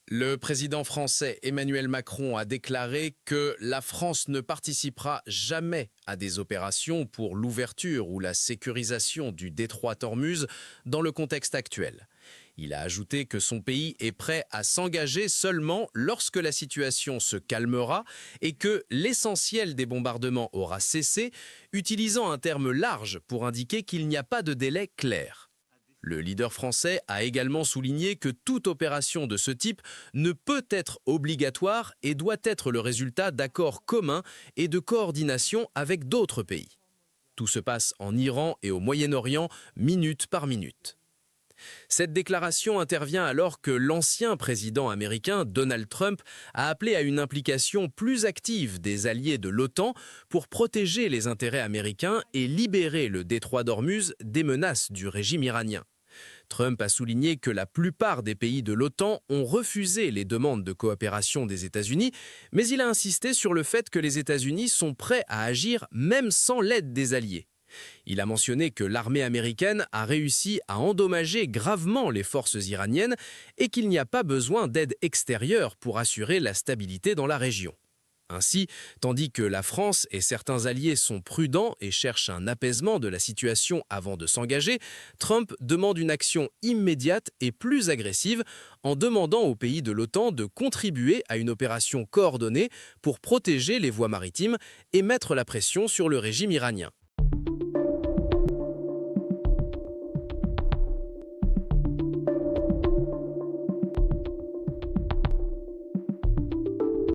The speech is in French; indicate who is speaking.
Speaker 1: Le président français Emmanuel Macron a déclaré que la France ne participera jamais à des opérations pour l'ouverture ou la sécurisation du détroit d'Ormuz dans le contexte actuel. Il a ajouté que son pays est prêt à s'engager seulement lorsque la situation se calmera et que l'essentiel des bombardements aura cessé, utilisant un terme large pour indiquer qu'il n'y a pas de délai clair. Le leader français a également souligné que toute opération de ce type ne peut être obligatoire et doit être le résultat d'accords communs et de coordination avec d'autres pays. Tout se passe en Iran et au Moyen-Orient, minute par minute. Cette déclaration intervient alors que l'ancien président américain Donald Trump a appelé à une implication plus active des alliés de l'OTAN pour protéger les intérêts américains et libérer le détroit d'Ormuz des menaces du régime iranien. Trump a souligné que la plupart des pays de l'OTAN ont refusé les demandes de coopération des États-Unis, mais il a insisté sur le fait que les États-Unis sont prêts à agir même sans l'aide des alliés. Il a mentionné que l'armée américaine a réussi à endommager gravement les forces iraniennes et qu'il n'y a pas besoin d'aide extérieure pour assurer la stabilité dans la région. Ainsi, tandis que la France et certains alliés sont prudents et cherchent un apaisement de la situation avant de s'engager, Trump demande une action immédiate et plus agressive en demandant aux pays de l'OTAN de contribuer à une opération coordonnée pour protéger les voies maritimes et mettre la pression sur le régime iranien.